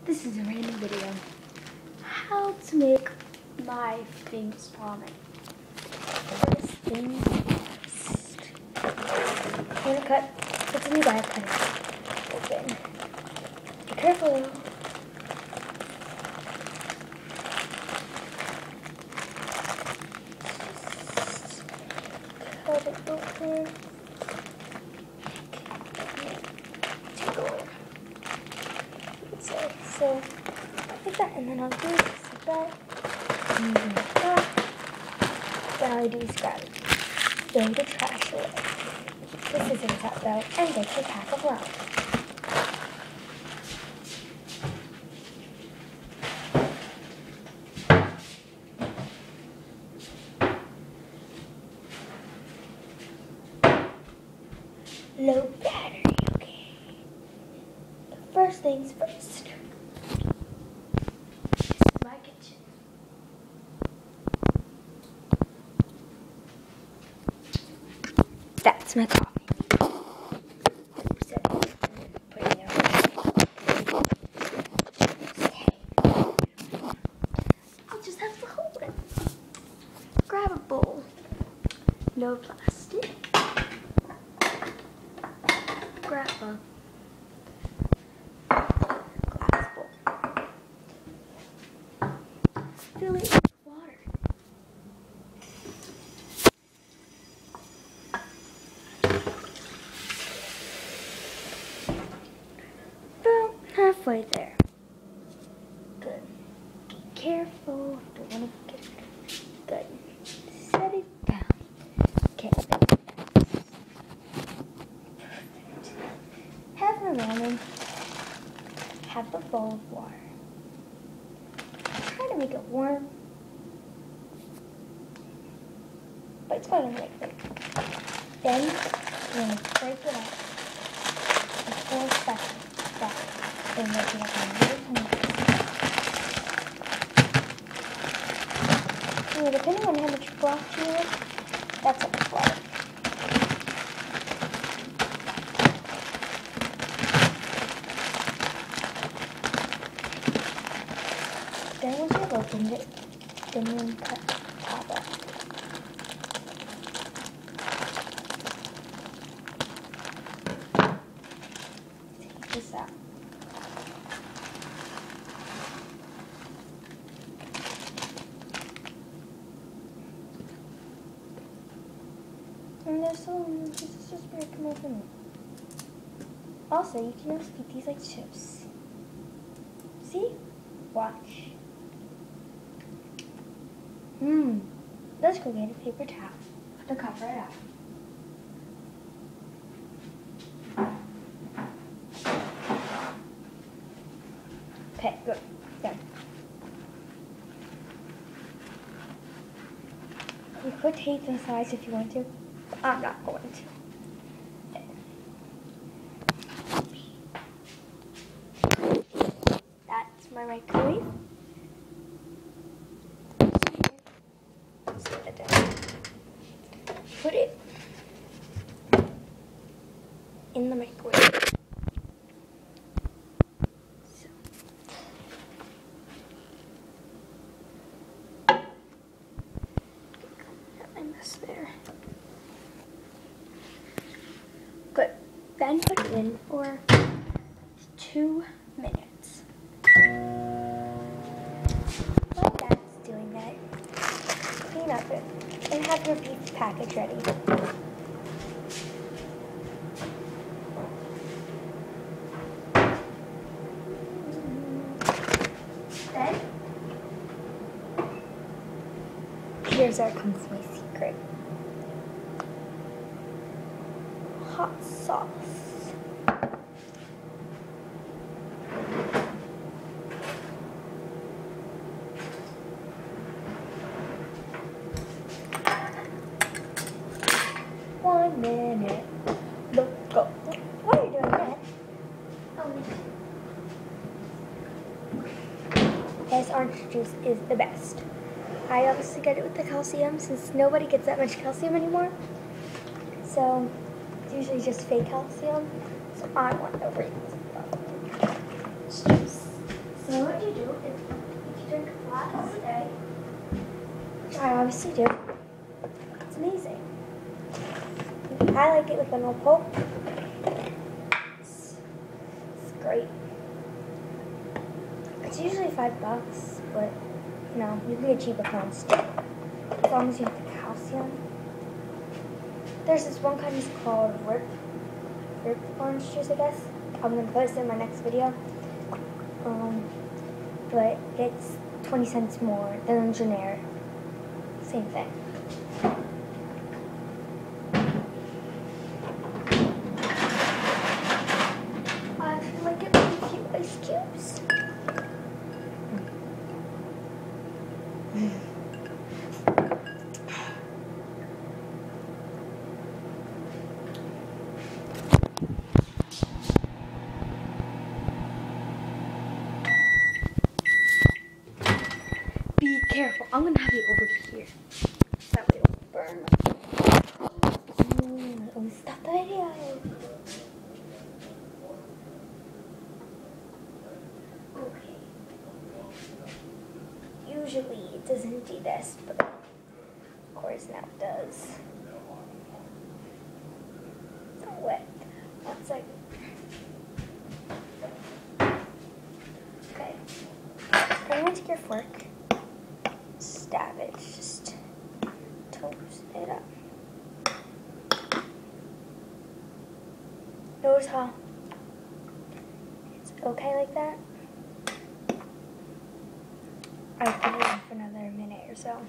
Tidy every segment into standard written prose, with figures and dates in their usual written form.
This is a random video. How to make my famous ramen. First things first. I'm gonna cut. It's a new bag cut open. Be careful though. Cut it open. So, like that, and then I'll do this like that, and then like that. Then all I do is grab it, throw the trash away, the scissors out though, and get your pack of ramen. Low battery, okay. But first things first. My kitchen. That's my coffee. I'll just have to hold it. Grab a bowl. No plastic. Grab a glass bowl. Fill it with water. About halfway there. Good. Be careful. Don't want to get it. Good. Set it down. Okay. Perfect. Have the ramen. Have a bowl of water. Try to make it warm, but it's probably gonna make it. Then you're gonna break it up in 4 seconds. Then make it like a little tiny. Depending on how much broth you want, that's how much water. Then once you've opened it, then you cut the top off. Take this out. And there's some pieces just break them open. Also, you can also eat these like chips. See? Watch. Let's go get a paper towel to cover it up. Okay, good. Done. You could tape the sides if you want to, but I'm not going to. That's my microwave. Put it in the microwave. So. Got my mess there. Good. Then put it in for 2 minutes. While that's doing that, clean up it and have your beef package ready. Then, here's where comes my secret. Hot sauce. One minute. Look, go. Why are you doing that? This orange juice is the best. I obviously get it with the calcium since nobody gets that much calcium anymore. So it's usually just fake calcium. So I want the real juice. honestly do. It's amazing. I like it with vanilla pulp. It's great. It's usually $5, but you know, you can get cheaper ones too. As long as you have the calcium. There's this one kind called Rip orange juice, I guess. I'm going to post it in my next video. But it's 20 cents more than generic. Same thing. I actually like it with a few ice cubes. Be careful. I'm gonna have it over here. That way it won't burn. Let me stop the video. Okay. Usually it doesn't do this, but of course now it does. It's not wet. 1 second. Okay. I'm gonna take your fork. Stab it, just toast it up. Notice how it's okay like that? I'll put it in for another minute or so.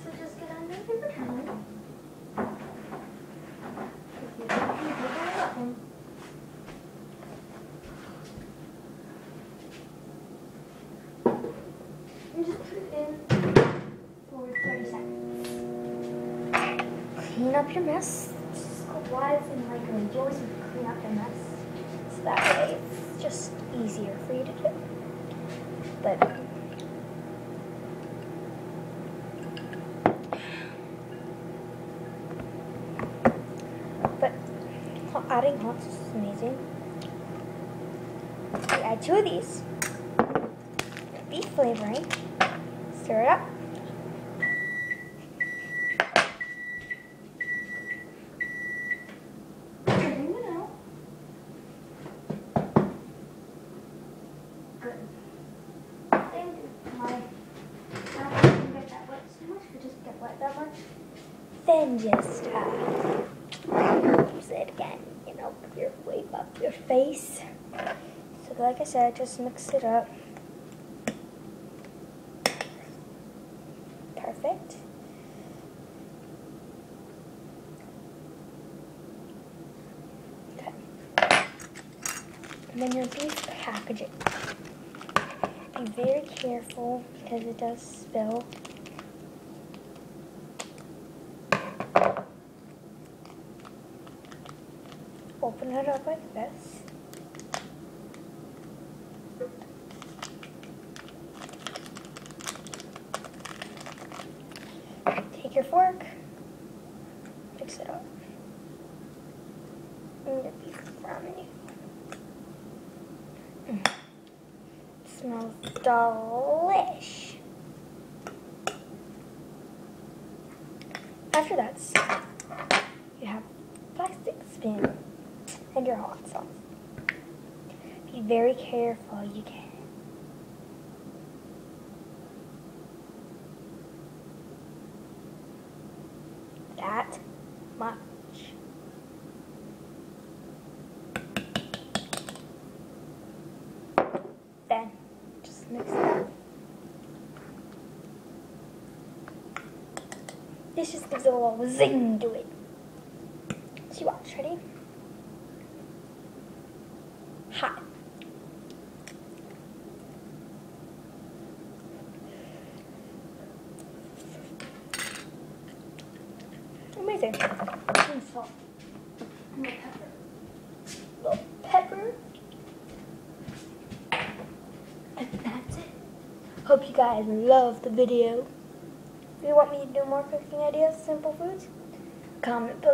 So just get under the paper towel. And just put it in for 30 seconds. Clean up your mess. Just go wise and lightly. You always clean up your mess. So that way it's just easier for you to do. But adding hot sauce is amazing. We add 2 of these. Beef flavoring. Stir it up. Turning it out. Good. I think I don't get that wet so much, but just get wet that much. Then just use it again, you know, wipe up your face. So like I said, just mix it up. Perfect. Okay. And then your beef packaging. Be very careful because it does spill. Open it up like this. Take your fork, mix it up, and the beef ramen. Smells delish. After that, you have plastic spoon and your hot sauce. Be very careful, you can. That much. Then just mix it up. This just gives it a little zing to it. So you watch, ready? Hot. Amazing. And salt. And pepper. Little pepper. And that's it. Hope you guys loved the video. If you want me to do more cooking ideas, simple foods, comment below.